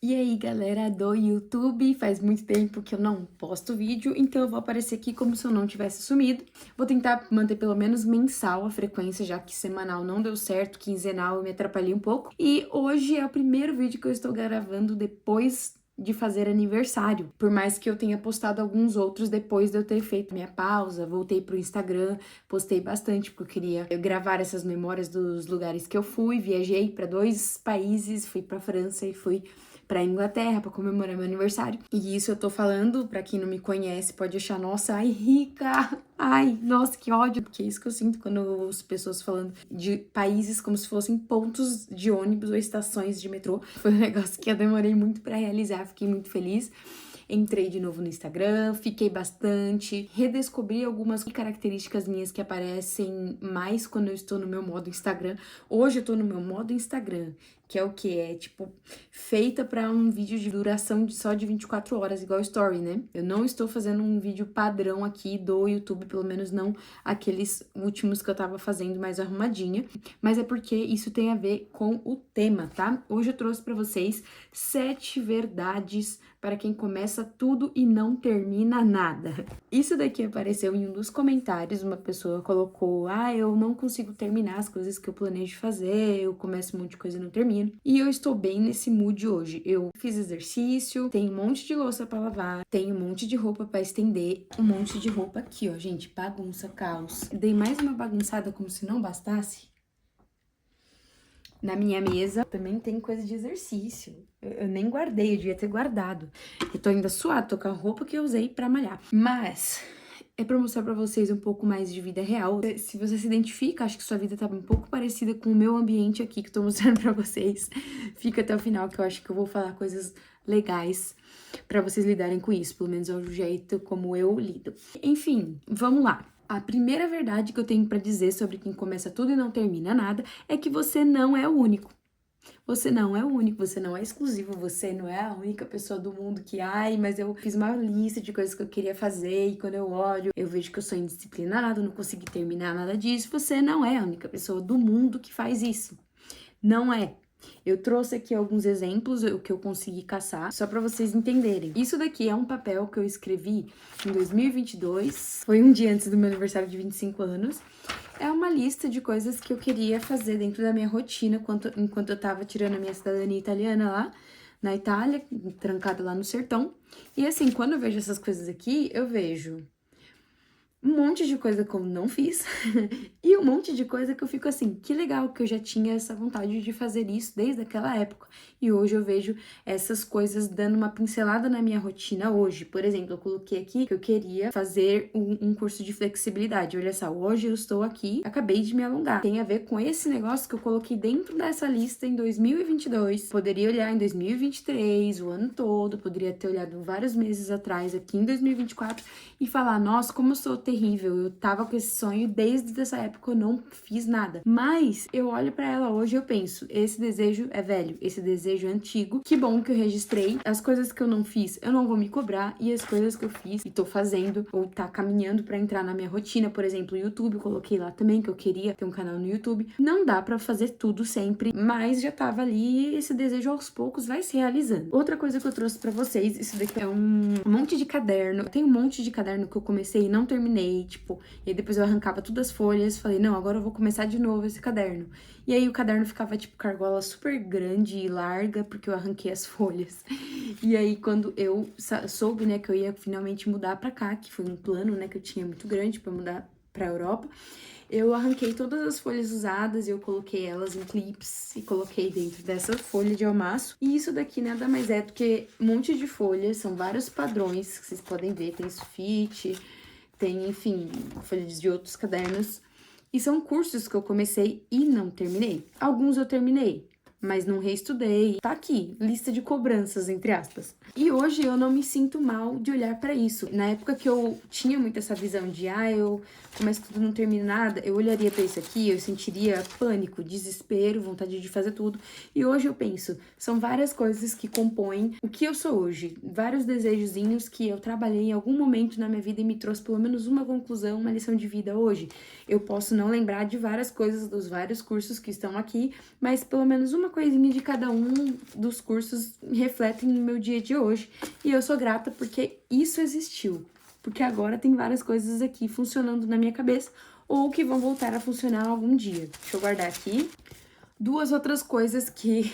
E aí, galera do YouTube, faz muito tempo que eu não posto vídeo, então eu vou aparecer aqui como se eu não tivesse sumido. Vou tentar manter pelo menos mensal a frequência, já que semanal não deu certo, quinzenal eu me atrapalhei um pouco. E hoje é o primeiro vídeo que eu estou gravando depois de fazer aniversário, por mais que eu tenha postado alguns outros depois de eu ter feito minha pausa, voltei pro Instagram, postei bastante porque eu queria gravar essas memórias dos lugares que eu fui, viajei para 2 países, fui para França e fui pra Inglaterra pra comemorar meu aniversário. E isso eu tô falando, pra quem não me conhece, pode achar, nossa, ai, rica, ai, nossa, que ódio, porque é isso que eu sinto quando eu ouço pessoas falando de países como se fossem pontos de ônibus ou estações de metrô. Foi um negócio que eu demorei muito pra realizar, fiquei muito feliz. Entrei de novo no Instagram, fiquei bastante, redescobri algumas características minhas que aparecem mais quando eu estou no meu modo Instagram. Hoje eu tô no meu modo Instagram, que é o que? É, tipo, feita pra um vídeo de duração de só de 24 horas, igual Story, né? Eu não estou fazendo um vídeo padrão aqui do YouTube, pelo menos não aqueles últimos que eu tava fazendo mais arrumadinha, mas é porque isso tem a ver com o tema, tá? Hoje eu trouxe pra vocês 7 verdades para quem começa tudo e não termina nada. Isso daqui apareceu em um dos comentários, uma pessoa colocou: ah, eu não consigo terminar as coisas que eu planejo fazer, eu começo um monte de coisa e não termino. E eu estou bem nesse mood hoje. Eu fiz exercício, tenho um monte de louça para lavar, tenho um monte de roupa para estender, um monte de roupa aqui, ó, gente, bagunça, caos. Dei mais uma bagunçada como se não bastasse. Na minha mesa também tem coisa de exercício. Eu nem guardei, eu devia ter guardado. Eu tô ainda suada, tô com a roupa que eu usei pra malhar. Mas é pra mostrar pra vocês um pouco mais de vida real. Se você se identifica, acho que sua vida tá um pouco parecida com o meu ambiente aqui que eu tô mostrando pra vocês. Fica até o final que eu acho que eu vou falar coisas legais pra vocês lidarem com isso. Pelo menos é o jeito como eu lido. Enfim, vamos lá. A primeira verdade que eu tenho pra dizer sobre quem começa tudo e não termina nada é que você não é o único. Você não é o único, você não é exclusivo, você não é a única pessoa do mundo que, ai, mas eu fiz uma lista de coisas que eu queria fazer e quando eu olho, eu vejo que eu sou indisciplinado, não consegui terminar nada disso. Você não é a única pessoa do mundo que faz isso. Não é. Eu trouxe aqui alguns exemplos, o que eu consegui caçar, só pra vocês entenderem. Isso daqui é um papel que eu escrevi em 2022, foi um dia antes do meu aniversário de 25 anos. É uma lista de coisas que eu queria fazer dentro da minha rotina enquanto eu tava tirando a minha cidadania italiana lá na Itália, trancada lá no sertão. E assim, quando eu vejo essas coisas aqui, eu vejo um monte de coisa que eu não fiz e um monte de coisa que eu fico assim, que legal que eu já tinha essa vontade de fazer isso desde aquela época. E hoje eu vejo essas coisas dando uma pincelada na minha rotina hoje. Por exemplo, eu coloquei aqui que eu queria fazer um curso de flexibilidade. Olha só, hoje eu estou aqui, acabei de me alongar. Tem a ver com esse negócio que eu coloquei dentro dessa lista em 2022. Poderia olhar em 2023, o ano todo, poderia ter olhado vários meses atrás, aqui em 2024, e falar, nossa, como eu sou terrível, eu tava com esse sonho desde essa época, eu não fiz nada. Mas eu olho pra ela hoje e eu penso, esse desejo é velho, esse desejo é antigo, que bom que eu registrei. As coisas que eu não fiz, eu não vou me cobrar, e as coisas que eu fiz e tô fazendo, ou tá caminhando pra entrar na minha rotina, por exemplo, o YouTube, eu coloquei lá também que eu queria ter um canal no YouTube. Não dá pra fazer tudo sempre, mas já tava ali e esse desejo aos poucos vai se realizando. Outra coisa que eu trouxe pra vocês, isso daqui é um monte de caderno. Tem um monte de caderno que eu comecei e não terminei, tipo, e aí depois eu arrancava todas as folhas, falei, não, agora eu vou começar de novo esse caderno. E aí o caderno ficava, tipo, cargola super grande e larga, porque eu arranquei as folhas. E aí quando eu soube, né, que eu ia finalmente mudar pra cá, que foi um plano, né, que eu tinha muito grande pra mudar pra Europa, eu arranquei todas as folhas usadas e eu coloquei elas em clips e coloquei dentro dessa folha de almaço. E isso daqui nada mais é do que um monte de folhas, são vários padrões que vocês podem ver, tem sulfite, tem, enfim, folhas de outros cadernos. E são cursos que eu comecei e não terminei. Alguns eu terminei, mas não reestudei. Tá aqui, lista de cobranças, entre aspas. E hoje eu não me sinto mal de olhar pra isso. Na época que eu tinha muito essa visão de, eu começo tudo, não termino nada, eu olharia pra isso aqui, eu sentiria pânico, desespero, vontade de fazer tudo. E hoje eu penso, são várias coisas que compõem o que eu sou hoje. Vários desejozinhos que eu trabalhei em algum momento na minha vida e me trouxe pelo menos uma conclusão, uma lição de vida hoje. Eu posso não lembrar de várias coisas dos vários cursos que estão aqui, mas pelo menos uma coisinha de cada um dos cursos refletem no meu dia de hoje. E eu sou grata porque isso existiu. Porque agora tem várias coisas aqui funcionando na minha cabeça ou que vão voltar a funcionar algum dia. Deixa eu guardar aqui. Duas outras coisas que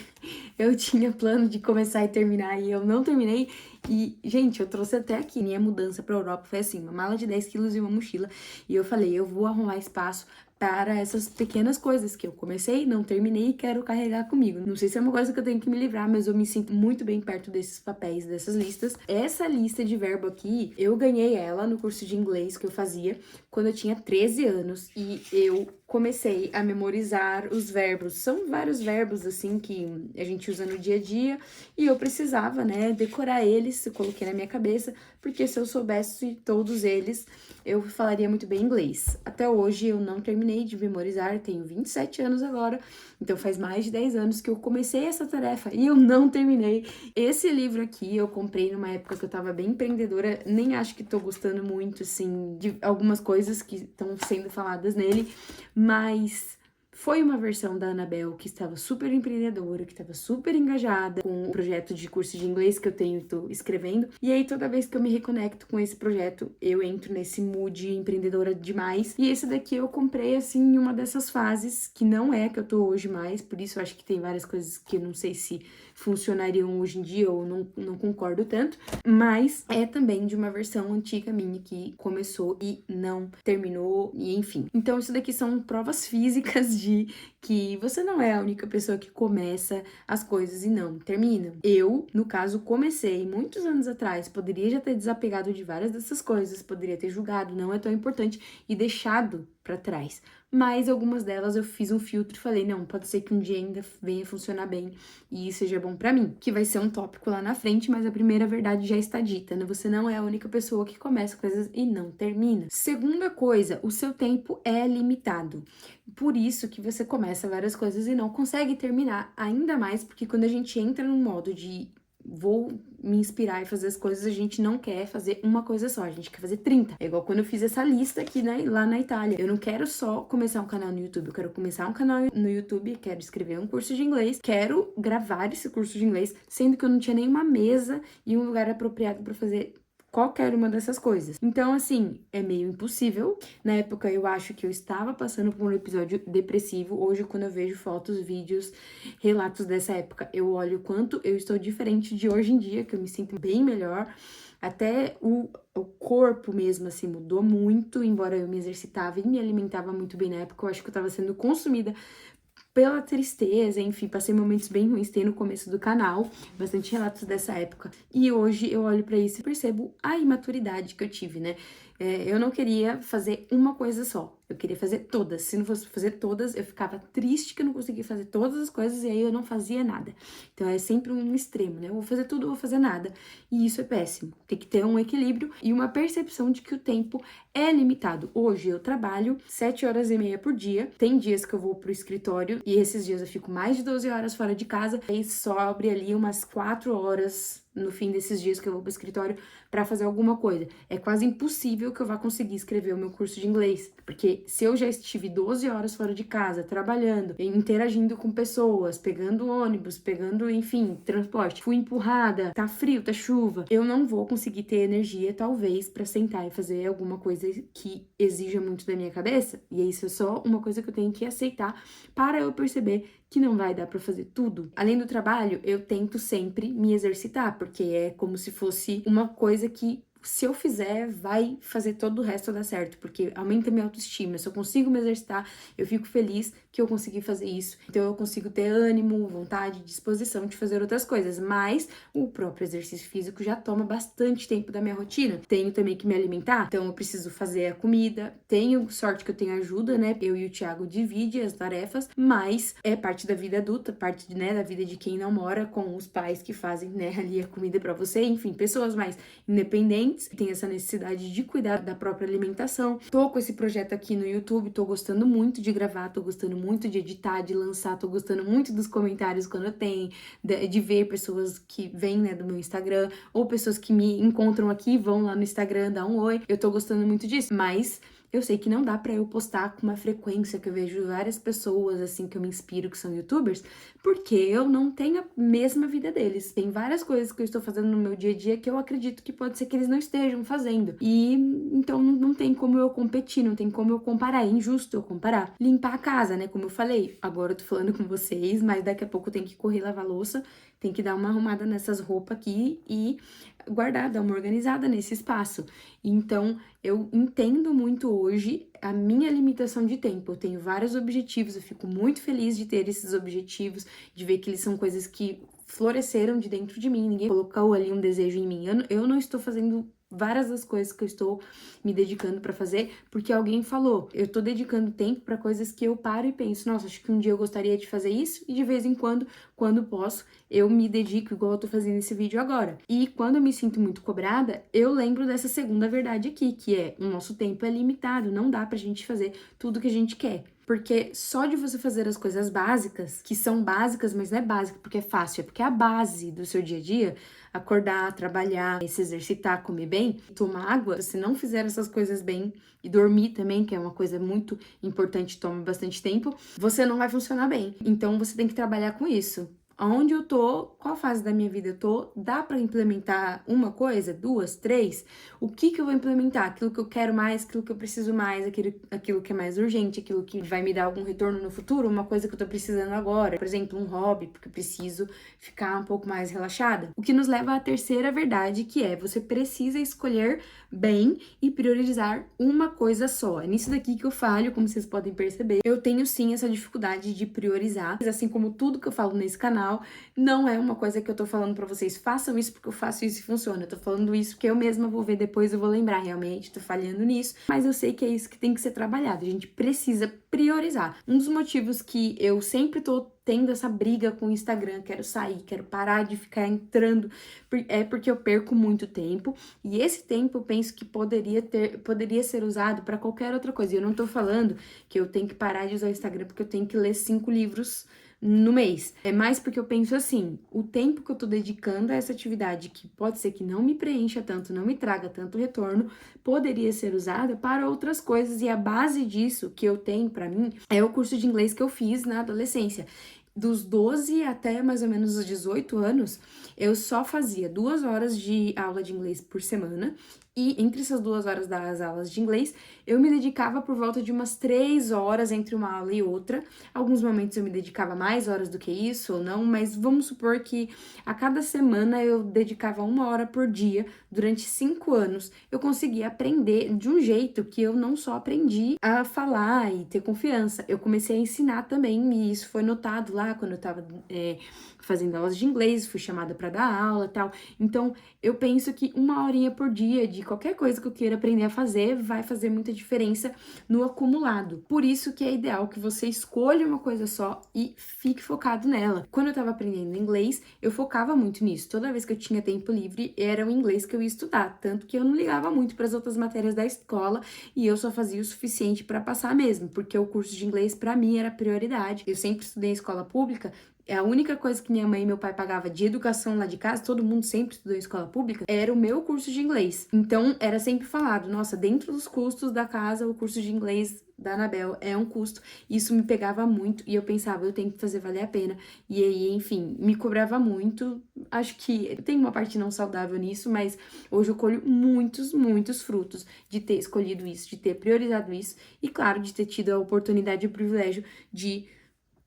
eu tinha plano de começar e terminar e eu não terminei. E, gente, eu trouxe até aqui. Minha mudança pra Europa foi assim, uma mala de 10 quilos e uma mochila. E eu falei, eu vou arrumar espaço para essas pequenas coisas que eu comecei, não terminei e quero carregar comigo. Não sei se é uma coisa que eu tenho que me livrar, mas eu me sinto muito bem perto desses papéis, dessas listas. Essa lista de verbo aqui, eu ganhei ela no curso de inglês que eu fazia quando eu tinha 13 anos e eu comecei a memorizar os verbos. São vários verbos, assim, que a gente usa no dia a dia e eu precisava, né, decorar eles, eu coloquei na minha cabeça, porque se eu soubesse todos eles, eu falaria muito bem inglês. Até hoje eu não terminei de memorizar, tenho 27 anos agora, então faz mais de 10 anos que eu comecei essa tarefa e eu não terminei. Esse livro aqui eu comprei numa época que eu tava bem empreendedora, nem acho que tô gostando muito, assim, de algumas coisas que estão sendo faladas nele, mas foi uma versão da Anabel que estava super empreendedora, que estava super engajada com o projeto de curso de inglês que eu tenho e tô escrevendo. E aí, toda vez que eu me reconecto com esse projeto, eu entro nesse mood empreendedora demais. E esse daqui eu comprei, assim, em uma dessas fases, que não é que eu tô hoje mais, por isso eu acho que tem várias coisas que eu não sei se funcionariam hoje em dia ou não concordo tanto, mas é também de uma versão antiga minha que começou e não terminou, e enfim. Então, isso daqui são provas físicas de que você não é a única pessoa que começa as coisas e não termina. Eu, no caso, comecei muitos anos atrás, poderia já ter desapegado de várias dessas coisas, poderia ter julgado, não é tão importante, e deixado pra trás. Mas algumas delas eu fiz um filtro e falei, não, pode ser que um dia ainda venha funcionar bem e seja bom pra mim. Que vai ser um tópico lá na frente, mas a primeira verdade já está dita, né? Você não é a única pessoa que começa coisas e não termina. Segunda coisa, o seu tempo é limitado. Por isso que você começa várias coisas e não consegue terminar, ainda mais porque quando a gente entra no modo de vou me inspirar e fazer as coisas, a gente não quer fazer uma coisa só, a gente quer fazer 30. É igual quando eu fiz essa lista aqui, né, lá na Itália. Eu não quero só começar um canal no YouTube, eu quero começar um canal no YouTube, quero escrever um curso de inglês, quero gravar esse curso de inglês, sendo que eu não tinha nenhuma mesa e um lugar apropriado para fazer qualquer uma dessas coisas. Então, assim, é meio impossível. Na época, eu acho que eu estava passando por um episódio depressivo. Hoje, quando eu vejo fotos, vídeos, relatos dessa época, eu olho o quanto eu estou diferente de hoje em dia, que eu me sinto bem melhor. Até o corpo mesmo, assim, mudou muito, embora eu me exercitava e me alimentava muito bem na época. Eu acho que eu estava sendo consumida pela tristeza, enfim, passei momentos bem ruins, tem no começo do canal, bastante relatos dessa época. E hoje eu olho pra isso e percebo a imaturidade que eu tive, né? Eu não queria fazer uma coisa só, eu queria fazer todas. Se não fosse fazer todas, eu ficava triste que eu não conseguia fazer todas as coisas e aí eu não fazia nada. Então é sempre um extremo, né? Eu vou fazer tudo, eu vou fazer nada. E isso é péssimo. Tem que ter um equilíbrio e uma percepção de que o tempo é limitado. Hoje eu trabalho 7 horas e meia por dia. Tem dias que eu vou pro escritório e esses dias eu fico mais de 12 horas fora de casa. E sobre ali umas 4 horas no fim desses dias que eu vou pro escritório para fazer alguma coisa. É quase impossível que eu vá conseguir escrever o meu curso de inglês, porque se eu já estive 12 horas fora de casa, trabalhando, interagindo com pessoas, pegando ônibus, pegando, enfim, transporte, fui empurrada, tá frio, tá chuva, eu não vou conseguir ter energia, talvez, para sentar e fazer alguma coisa que exija muito da minha cabeça, e isso é só uma coisa que eu tenho que aceitar para eu perceber que não vai dar para fazer tudo. Além do trabalho, eu tento sempre me exercitar, porque é como se fosse uma coisa que se eu fizer, vai fazer todo o resto dar certo, porque aumenta minha autoestima. Se eu consigo me exercitar, eu fico feliz que eu consegui fazer isso. Então eu consigo ter ânimo, vontade, disposição de fazer outras coisas. Mas o próprio exercício físico já toma bastante tempo da minha rotina. Tenho também que me alimentar, então eu preciso fazer a comida. Tenho sorte que eu tenho ajuda, né? Eu e o Thiago dividem as tarefas, mas é parte da vida adulta, parte, né, da vida de quem não mora com os pais que fazem, né, ali a comida pra você. Enfim, pessoas mais independentes tem essa necessidade de cuidar da própria alimentação. Tô com esse projeto aqui no YouTube, tô gostando muito de gravar, tô gostando muito de editar, de lançar, tô gostando muito dos comentários quando tem, de ver pessoas que vêm, né, do meu Instagram, ou pessoas que me encontram aqui, vão lá no Instagram, dar um oi. Eu tô gostando muito disso, mas Eu sei que não dá pra eu postar com uma frequência que eu vejo várias pessoas, assim, que eu me inspiro, que são youtubers, porque eu não tenho a mesma vida deles. Tem várias coisas que eu estou fazendo no meu dia a dia que eu acredito que pode ser que eles não estejam fazendo. E então não tem como eu competir, não tem como eu comparar. É injusto eu comparar. Limpar a casa, né? Como eu falei, agora eu tô falando com vocês, mas daqui a pouco eu tenho que correr lavar louça, tem que dar uma arrumada nessas roupas aqui e guardar, dar uma organizada nesse espaço. Então, eu entendo muito hoje a minha limitação de tempo. Eu tenho vários objetivos, eu fico muito feliz de ter esses objetivos, de ver que eles são coisas que floresceram de dentro de mim, ninguém colocou ali um desejo em mim. Eu não estou fazendo várias das coisas que eu estou me dedicando pra fazer porque alguém falou. Eu tô dedicando tempo pra coisas que eu paro e penso, nossa, acho que um dia eu gostaria de fazer isso, e de vez em quando posso, eu me dedico igual eu tô fazendo esse vídeo agora. E quando eu me sinto muito cobrada, eu lembro dessa segunda verdade aqui, que é o nosso tempo é limitado, não dá pra gente fazer tudo que a gente quer. Porque só de você fazer as coisas básicas, que são básicas, mas não é básica porque é fácil, é porque é a base do seu dia a dia, acordar, trabalhar, se exercitar, comer bem, tomar água, se não fizer essas coisas bem e dormir também, que é uma coisa muito importante, toma bastante tempo, você não vai funcionar bem. Então você tem que trabalhar com isso. Aonde eu tô, qual fase da minha vida eu tô, dá pra implementar uma coisa, duas, três? O que eu vou implementar? Aquilo que eu quero mais, aquilo que eu preciso mais, aquilo que é mais urgente, aquilo que vai me dar algum retorno no futuro, uma coisa que eu tô precisando agora. Por exemplo, um hobby, porque eu preciso ficar um pouco mais relaxada. O que nos leva à terceira verdade, que é você precisa escolher bem e priorizar uma coisa só. É nisso daqui que eu falho, como vocês podem perceber. Eu tenho sim essa dificuldade de priorizar, assim como tudo que eu falo nesse canal, não é uma coisa que eu tô falando pra vocês, façam isso porque eu faço isso e funciona. Eu tô falando isso porque eu mesma vou ver depois, eu vou lembrar, realmente, tô falhando nisso. Mas eu sei que é isso que tem que ser trabalhado, a gente precisa priorizar. Um dos motivos que eu sempre tô tendo essa briga com o Instagram, quero sair, quero parar de ficar entrando, é porque eu perco muito tempo, e esse tempo eu penso que poderia ser usado pra qualquer outra coisa. E eu não tô falando que eu tenho que parar de usar o Instagram porque eu tenho que ler 5 livros no mês. É mais porque eu penso assim, o tempo que eu tô dedicando a essa atividade, que pode ser que não me preencha tanto, não me traga tanto retorno, poderia ser usada para outras coisas, e a base disso que eu tenho pra mim é o curso de inglês que eu fiz na adolescência. Dos 12 até mais ou menos os 18 anos, eu só fazia 2 horas de aula de inglês por semana, e entre essas 2 horas das aulas de inglês, eu me dedicava por volta de umas 3 horas entre uma aula e outra. Alguns momentos eu me dedicava mais horas do que isso ou não, mas vamos supor que a cada semana eu dedicava 1 hora por dia durante 5 anos. Eu conseguia aprender de um jeito que eu não só aprendi a falar e ter confiança, eu comecei a ensinar também, e isso foi notado lá quando eu tava fazendo aulas de inglês, fui chamada para dar aula e tal. Então, eu penso que 1 horinha por dia de qualquer coisa que eu queira aprender a fazer vai fazer muita diferença no acumulado. Por isso que é ideal que você escolha uma coisa só e fique focado nela. Quando eu tava aprendendo inglês, eu focava muito nisso. Toda vez que eu tinha tempo livre, era o inglês que eu ia estudar, tanto que eu não ligava muito para as outras matérias da escola, e eu só fazia o suficiente para passar mesmo, porque o curso de inglês para mim era prioridade. Eu sempre estudei em escola pública. A única coisa que minha mãe e meu pai pagavam de educação lá de casa, todo mundo sempre estudou em escola pública, era o meu curso de inglês. Então, era sempre falado, nossa, dentro dos custos da casa, o curso de inglês da Anabel é um custo. Isso me pegava muito e eu pensava, eu tenho que fazer valer a pena. E aí, enfim, me cobrava muito. Acho que tem uma parte não saudável nisso, mas hoje eu colho muitos frutos de ter escolhido isso, de ter priorizado isso e, claro, de ter tido a oportunidade e o privilégio de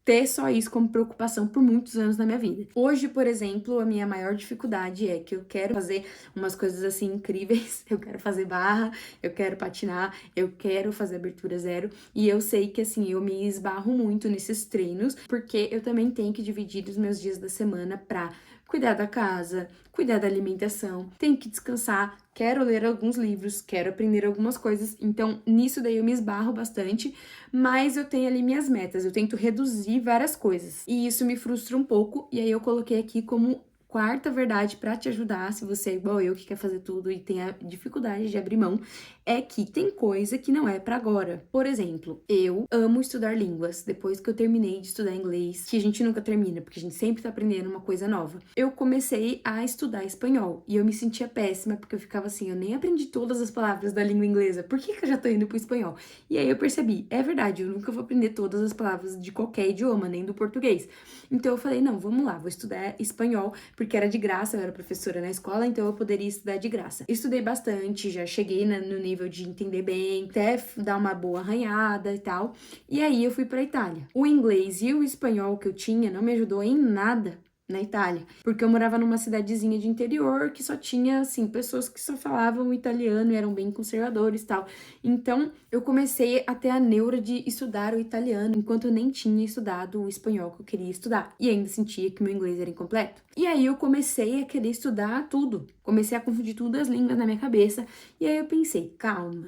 ter só isso como preocupação por muitos anos na minha vida. Hoje, por exemplo, a minha maior dificuldade é que eu quero fazer umas coisas assim incríveis, eu quero fazer barra, eu quero patinar, eu quero fazer abertura zero, e eu sei que assim, eu me esbarro muito nesses treinos, porque eu também tenho que dividir os meus dias da semana pra cuidar da casa, cuidar da alimentação, tenho que descansar, quero ler alguns livros, quero aprender algumas coisas, então nisso daí eu me esbarro bastante, mas eu tenho ali minhas metas, eu tento reduzir várias coisas, e isso me frustra um pouco, e aí eu coloquei aqui como quarta verdade pra te ajudar, se você é igual eu, que quer fazer tudo e tem a dificuldade de abrir mão, é que tem coisa que não é pra agora. Por exemplo, eu amo estudar línguas. Depois que eu terminei de estudar inglês, que a gente nunca termina, porque a gente sempre tá aprendendo uma coisa nova, eu comecei a estudar espanhol. E eu me sentia péssima, porque eu ficava assim, eu nem aprendi todas as palavras da língua inglesa, por que eu já tô indo pro espanhol? E aí eu percebi, é verdade, eu nunca vou aprender todas as palavras de qualquer idioma, nem do português. Então eu falei, não, vamos lá, vou estudar espanhol, porque era de graça, eu era professora na escola, então eu poderia estudar de graça. Estudei bastante, já cheguei no nível de entender bem, até dar uma boa arranhada e tal. E aí eu fui pra Itália. O inglês e o espanhol que eu tinha não me ajudou em nada na Itália, porque eu morava numa cidadezinha de interior que só tinha, assim, pessoas que só falavam italiano e eram bem conservadores e tal. Então, eu comecei a ter a neura de estudar o italiano, enquanto eu nem tinha estudado o espanhol que eu queria estudar. E ainda sentia que meu inglês era incompleto. E aí eu comecei a querer estudar tudo. Comecei a confundir tudo as línguas na minha cabeça. E aí eu pensei, calma,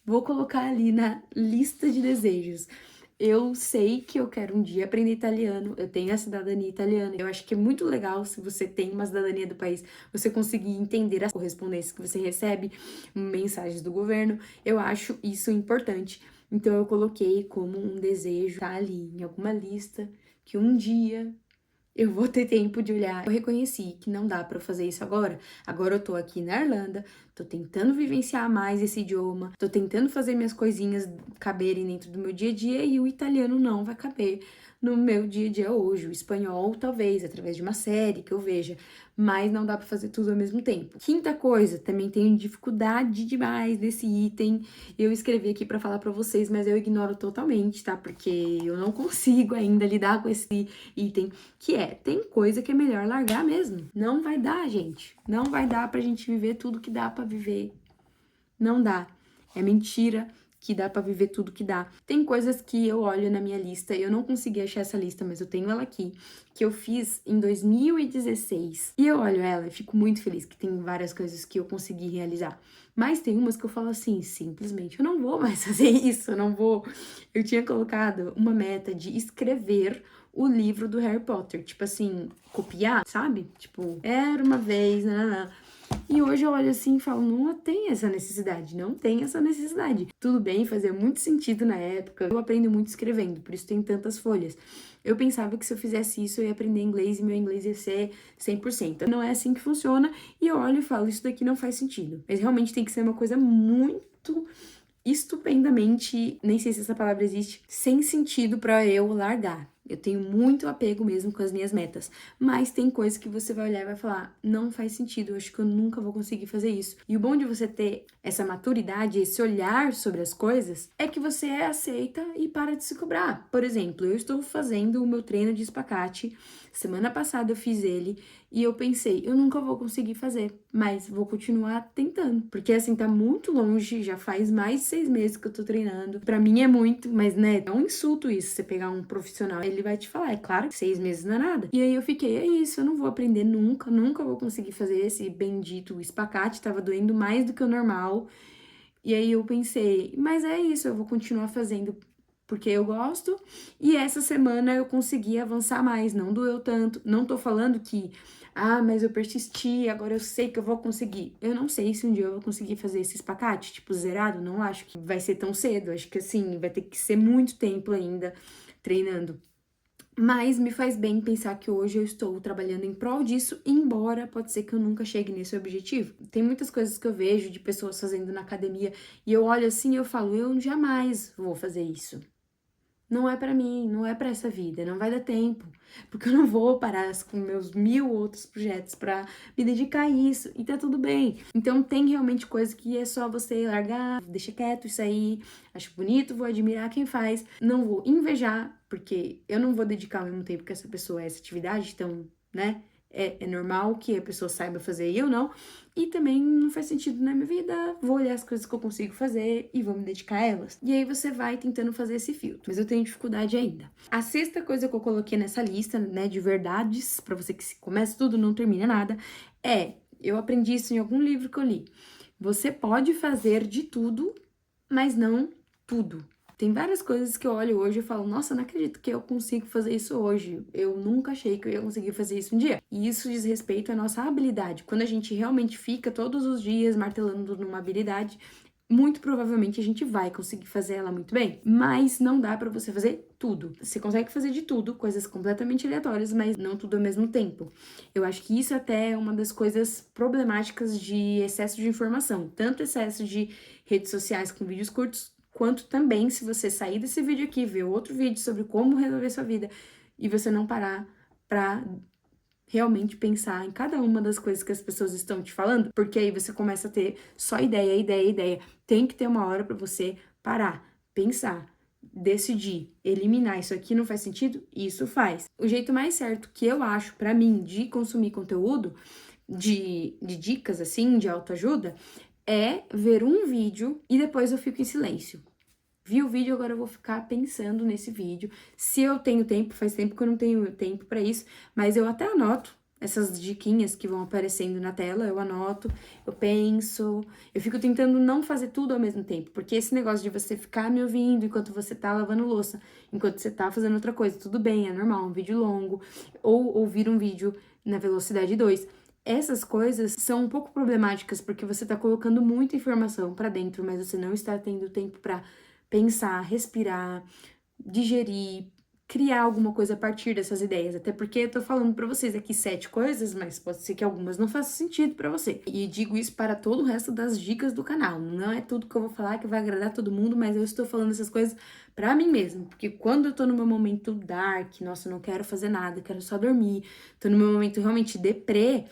vou colocar ali na lista de desejos. Eu sei que eu quero um dia aprender italiano, eu tenho a cidadania italiana. Eu acho que é muito legal se você tem uma cidadania do país, você conseguir entender as correspondências que você recebe, mensagens do governo. Eu acho isso importante. Então eu coloquei como um desejo, tá ali em alguma lista, que um dia eu vou ter tempo de olhar. Eu reconheci que não dá pra eu fazer isso agora. Agora eu tô aqui na Irlanda, tô tentando vivenciar mais esse idioma, tô tentando fazer minhas coisinhas caberem dentro do meu dia a dia e o italiano não vai caber no meu dia a dia hoje. O espanhol, talvez, através de uma série que eu veja, mas não dá pra fazer tudo ao mesmo tempo. Quinta coisa, também tenho dificuldade demais desse item. Eu escrevi aqui pra falar pra vocês, mas eu ignoro totalmente, tá? Porque eu não consigo ainda lidar com esse item, que é, tem coisa que é melhor largar mesmo. Não vai dar, gente. Não vai dar pra gente viver tudo que dá pra viver. Não dá. É mentira que dá pra viver tudo que dá. Tem coisas que eu olho na minha lista, eu não consegui achar essa lista, mas eu tenho ela aqui, que eu fiz em 2016. E eu olho ela e fico muito feliz que tem várias coisas que eu consegui realizar. Mas tem umas que eu falo assim, simplesmente, eu não vou mais fazer isso, eu não vou. Eu tinha colocado uma meta de escrever o livro do Harry Potter, tipo assim, copiar, sabe? Tipo, era uma vez, nananã. E hoje eu olho assim e falo, não tem essa necessidade, não tem essa necessidade. Tudo bem, fazia muito sentido na época, eu aprendo muito escrevendo, por isso tem tantas folhas. Eu pensava que se eu fizesse isso eu ia aprender inglês e meu inglês ia ser 100%. Não é assim que funciona e eu olho e falo, isso daqui não faz sentido. Mas realmente tem que ser uma coisa muito estupendamente, nem sei se essa palavra existe, sem sentido pra eu largar. Eu tenho muito apego mesmo com as minhas metas, mas tem coisas que você vai olhar e vai falar, não faz sentido, eu acho que eu nunca vou conseguir fazer isso. E o bom de você ter essa maturidade, esse olhar sobre as coisas, é que você aceita e para de se cobrar. Por exemplo, eu estou fazendo o meu treino de espacate, semana passada eu fiz ele, e eu pensei, eu nunca vou conseguir fazer, mas vou continuar tentando. Porque assim, tá muito longe, já faz mais de 6 meses que eu tô treinando. Pra mim é muito, mas né, é um insulto isso, você pegar um profissional, ele vai te falar, é claro que 6 meses não é nada. E aí eu fiquei, é isso, eu não vou aprender nunca, nunca vou conseguir fazer esse bendito espacate, tava doendo mais do que o normal. E aí eu pensei, mas é isso, eu vou continuar fazendo porque eu gosto, e essa semana eu consegui avançar mais, não doeu tanto. Não tô falando que, mas eu persisti, agora eu sei que eu vou conseguir. Eu não sei se um dia eu vou conseguir fazer esse espacate, tipo, zerado, não acho que vai ser tão cedo, acho que assim, vai ter que ser muito tempo ainda treinando. Mas me faz bem pensar que hoje eu estou trabalhando em prol disso, embora pode ser que eu nunca chegue nesse objetivo. Tem muitas coisas que eu vejo de pessoas fazendo na academia, e eu olho assim e eu falo, eu jamais vou fazer isso. Não é pra mim, não é pra essa vida, não vai dar tempo, porque eu não vou parar com meus 1000 outros projetos pra me dedicar a isso, e tá tudo bem. Então tem realmente coisa que é só você largar, deixa quieto isso aí, acho bonito, vou admirar quem faz, não vou invejar, porque eu não vou dedicar ao mesmo tempo que essa pessoa a essa atividade, então, né? É normal que a pessoa saiba fazer e eu não. E também não faz sentido na minha vida. Vou olhar as coisas que eu consigo fazer e vou me dedicar a elas. E aí você vai tentando fazer esse filtro. Mas eu tenho dificuldade ainda. A sexta coisa que eu coloquei nessa lista, né, de verdades, pra você que começa tudo, não termina nada, eu aprendi isso em algum livro que eu li. Você pode fazer de tudo, mas não tudo. Tem várias coisas que eu olho hoje e falo, nossa, não acredito que eu consigo fazer isso hoje. Eu nunca achei que eu ia conseguir fazer isso um dia. E isso diz respeito à nossa habilidade. Quando a gente realmente fica todos os dias martelando numa habilidade, muito provavelmente a gente vai conseguir fazer ela muito bem. Mas não dá pra você fazer tudo. Você consegue fazer de tudo, coisas completamente aleatórias, mas não tudo ao mesmo tempo. Eu acho que isso até é uma das coisas problemáticas de excesso de informação. Tanto excesso de redes sociais com vídeos curtos, quanto também se você sair desse vídeo aqui, ver outro vídeo sobre como resolver sua vida e você não parar pra realmente pensar em cada uma das coisas que as pessoas estão te falando, porque aí você começa a ter só ideia, ideia, ideia. Tem que ter uma hora pra você parar, pensar, decidir, eliminar isso aqui não faz sentido, isso faz. O jeito mais certo que eu acho pra mim de consumir conteúdo de dicas assim, de autoajuda, é ver um vídeo e depois eu fico em silêncio. Vi o vídeo, agora eu vou ficar pensando nesse vídeo. Se eu tenho tempo, faz tempo que eu não tenho tempo pra isso, mas eu até anoto essas diquinhas que vão aparecendo na tela, eu anoto, eu penso, eu fico tentando não fazer tudo ao mesmo tempo, porque esse negócio de você ficar me ouvindo enquanto você tá lavando louça, enquanto você tá fazendo outra coisa, tudo bem, é normal, um vídeo longo, ou ouvir um vídeo na velocidade 2. Essas coisas são um pouco problemáticas, porque você tá colocando muita informação pra dentro, mas você não está tendo tempo pra pensar, respirar, digerir, criar alguma coisa a partir dessas ideias. Até porque eu tô falando pra vocês aqui 7 coisas, mas pode ser que algumas não façam sentido pra você. E digo isso para todo o resto das dicas do canal. Não é tudo que eu vou falar que vai agradar todo mundo, mas eu estou falando essas coisas pra mim mesma. Porque quando eu tô no meu momento dark, nossa, eu não quero fazer nada, quero só dormir, tô no meu momento realmente deprê,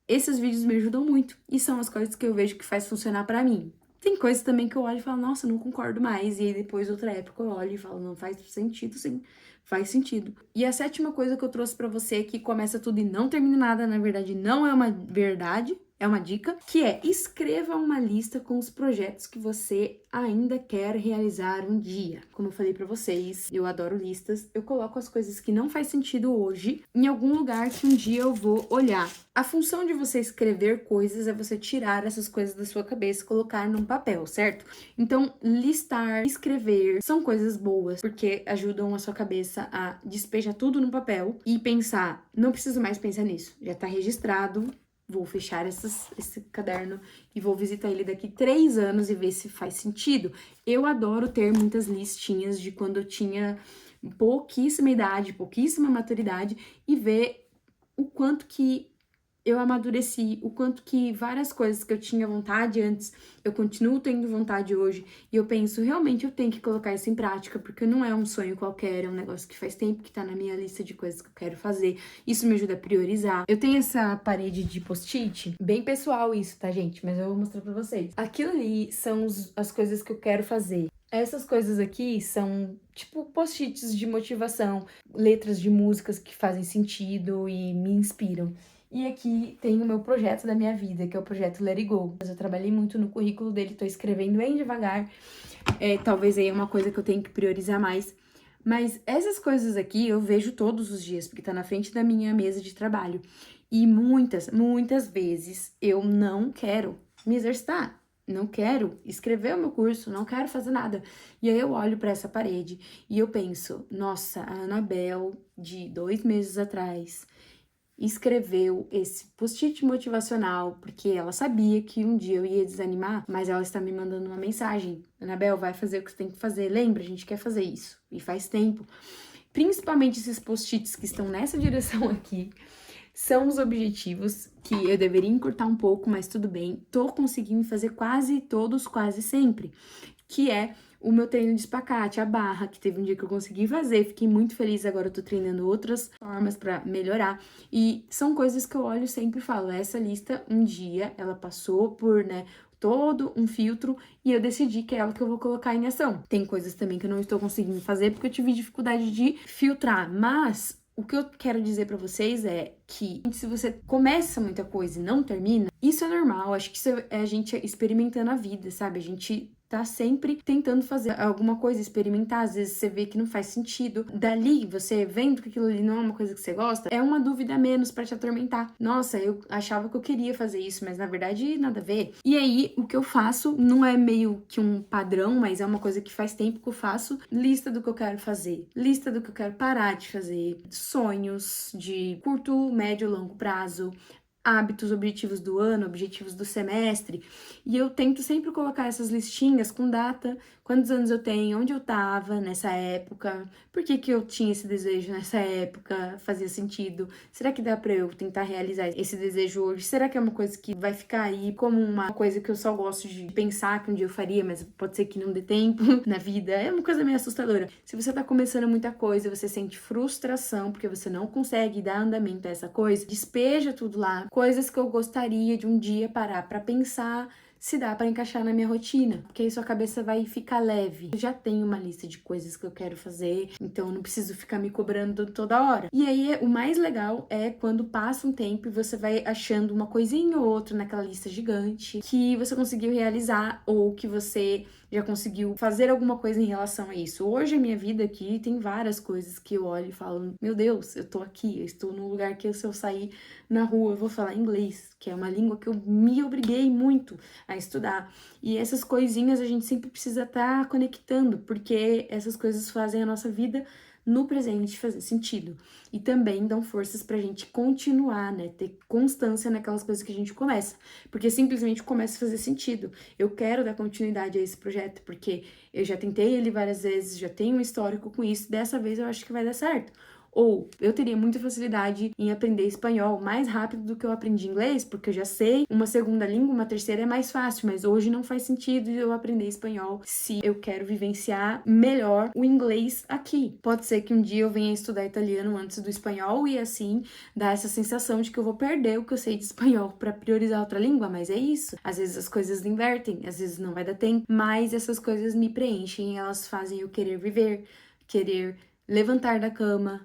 esses vídeos me ajudam muito. E são as coisas que eu vejo que faz funcionar pra mim. Tem coisas também que eu olho e falo, nossa, não concordo mais. E aí depois, outra época, eu olho e falo, não faz sentido, sim, faz sentido. E a sétima coisa que eu trouxe pra você, que começa tudo e não termina nada, na verdade não é uma verdade, é uma dica, que é escreva uma lista com os projetos que você ainda quer realizar um dia. Como eu falei pra vocês, eu adoro listas, eu coloco as coisas que não faz sentido hoje em algum lugar que um dia eu vou olhar. A função de você escrever coisas é você tirar essas coisas da sua cabeça e colocar num papel, certo? Então, listar, escrever são coisas boas, porque ajudam a sua cabeça a despejar tudo no papel e pensar, não preciso mais pensar nisso, já tá registrado, vou fechar esse caderno e vou visitar ele daqui 3 anos e ver se faz sentido. Eu adoro ter muitas listinhas de quando eu tinha pouquíssima idade, pouquíssima maturidade e ver o quanto que eu amadureci, o quanto que várias coisas que eu tinha vontade antes, eu continuo tendo vontade hoje, e eu penso, realmente eu tenho que colocar isso em prática, porque não é um sonho qualquer, é um negócio que faz tempo que tá na minha lista de coisas que eu quero fazer, isso me ajuda a priorizar. Eu tenho essa parede de post-it, bem pessoal isso, tá, gente? Mas eu vou mostrar pra vocês. Aquilo ali são as coisas que eu quero fazer. Essas coisas aqui são, tipo, post-its de motivação, letras de músicas que fazem sentido e me inspiram. E aqui tem o meu projeto da minha vida, que é o projeto Let It Go. Eu trabalhei muito no currículo dele, tô escrevendo bem devagar. Talvez aí é uma coisa que eu tenho que priorizar mais. Mas essas coisas aqui eu vejo todos os dias, porque tá na frente da minha mesa de trabalho. E muitas, muitas vezes eu não quero me exercitar. Não quero escrever o meu curso, não quero fazer nada. E aí eu olho pra essa parede e eu penso, nossa, a Anabel, de 2 meses atrás, escreveu esse post-it motivacional porque ela sabia que um dia eu ia desanimar, mas ela está me mandando uma mensagem. Anabel, vai fazer o que você tem que fazer. Lembra, a gente quer fazer isso. E faz tempo. Principalmente esses post-its que estão nessa direção aqui, são os objetivos que eu deveria encurtar um pouco, mas tudo bem. Tô conseguindo fazer quase todos, quase sempre. Que é o meu treino de espacate, a barra, que teve um dia que eu consegui fazer, fiquei muito feliz, agora eu tô treinando outras formas pra melhorar, e são coisas que eu olho e sempre falo, essa lista, um dia, ela passou por, todo um filtro, e eu decidi que é ela que eu vou colocar em ação. Tem coisas também que eu não estou conseguindo fazer, porque eu tive dificuldade de filtrar, mas o que eu quero dizer pra vocês é que se você começa muita coisa e não termina, isso é normal, acho que isso é a gente experimentando a vida, sabe? A gente tá sempre tentando fazer alguma coisa, experimentar, às vezes você vê que não faz sentido. Dali, você vendo que aquilo ali não é uma coisa que você gosta, é uma dúvida a menos pra te atormentar. Nossa, eu achava que eu queria fazer isso, mas na verdade nada a ver. E aí, o que eu faço não é meio que um padrão, mas é uma coisa que faz tempo que eu faço. Lista do que eu quero fazer, lista do que eu quero parar de fazer, sonhos de curto, médio, longo prazo, hábitos, objetivos do ano, objetivos do semestre, e eu tento sempre colocar essas listinhas com data, quantos anos eu tenho, onde eu tava nessa época, por que que eu tinha esse desejo nessa época, fazia sentido, será que dá pra eu tentar realizar esse desejo hoje, será que é uma coisa que vai ficar aí como uma coisa que eu só gosto de pensar que um dia eu faria, mas pode ser que não dê tempo na vida, é uma coisa meio assustadora. Se você tá começando muita coisa, você sente frustração porque você não consegue dar andamento a essa coisa, despeja tudo lá, coisas que eu gostaria de um dia parar pra pensar se dá pra encaixar na minha rotina, porque aí sua cabeça vai ficar leve. Eu já tenho uma lista de coisas que eu quero fazer, então eu não preciso ficar me cobrando toda hora. E aí, o mais legal é quando passa um tempo e você vai achando uma coisinha ou outra naquela lista gigante que você conseguiu realizar ou que você já conseguiu fazer alguma coisa em relação a isso. Hoje a minha vida aqui tem várias coisas que eu olho e falo, meu Deus, eu tô aqui, eu estou num lugar que se eu sair na rua eu vou falar inglês, que é uma língua que eu me obriguei muito a estudar. E essas coisinhas a gente sempre precisa estar conectando, porque essas coisas fazem a nossa vida no presente fazer sentido. E também dão forças pra gente continuar, né? Ter constância naquelas coisas que a gente começa. Porque simplesmente começa a fazer sentido. Eu quero dar continuidade a esse projeto, porque eu já tentei ele várias vezes, já tenho um histórico com isso, dessa vez eu acho que vai dar certo. Ou eu teria muita facilidade em aprender espanhol mais rápido do que eu aprendi inglês, porque eu já sei uma segunda língua, uma terceira é mais fácil, mas hoje não faz sentido eu aprender espanhol se eu quero vivenciar melhor o inglês aqui. Pode ser que um dia eu venha estudar italiano antes do espanhol e assim dá essa sensação de que eu vou perder o que eu sei de espanhol para priorizar outra língua, mas é isso. Às vezes as coisas invertem, às vezes não vai dar tempo, mas essas coisas me preenchem, elas fazem eu querer viver, querer levantar da cama,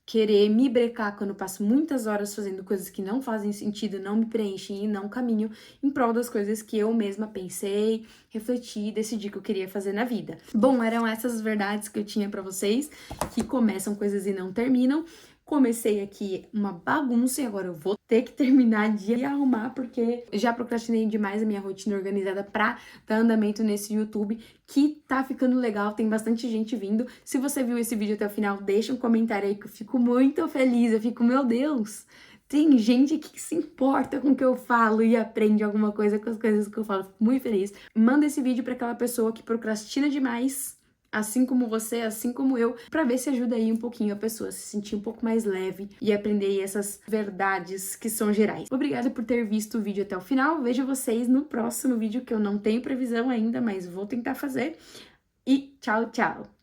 querer me brecar quando eu passo muitas horas fazendo coisas que não fazem sentido, não me preenchem e não caminho em prol das coisas que eu mesma pensei, refleti e decidi que eu queria fazer na vida. Bom, eram essas verdades que eu tinha pra vocês, que começam coisas e não terminam. Comecei aqui uma bagunça e agora eu vou ter que terminar de arrumar porque já procrastinei demais a minha rotina organizada pra dar andamento nesse YouTube que tá ficando legal, tem bastante gente vindo. Se você viu esse vídeo até o final, deixa um comentário aí que eu fico muito feliz, eu fico, meu Deus, tem gente aqui que se importa com o que eu falo e aprende alguma coisa com as coisas que eu falo, fico muito feliz. Manda esse vídeo pra aquela pessoa que procrastina demais, assim como você, assim como eu, pra ver se ajuda aí um pouquinho a pessoa a se sentir um pouco mais leve e aprender aí essas verdades que são gerais. Obrigada por ter visto o vídeo até o final, vejo vocês no próximo vídeo que eu não tenho previsão ainda, mas vou tentar fazer. E tchau, tchau!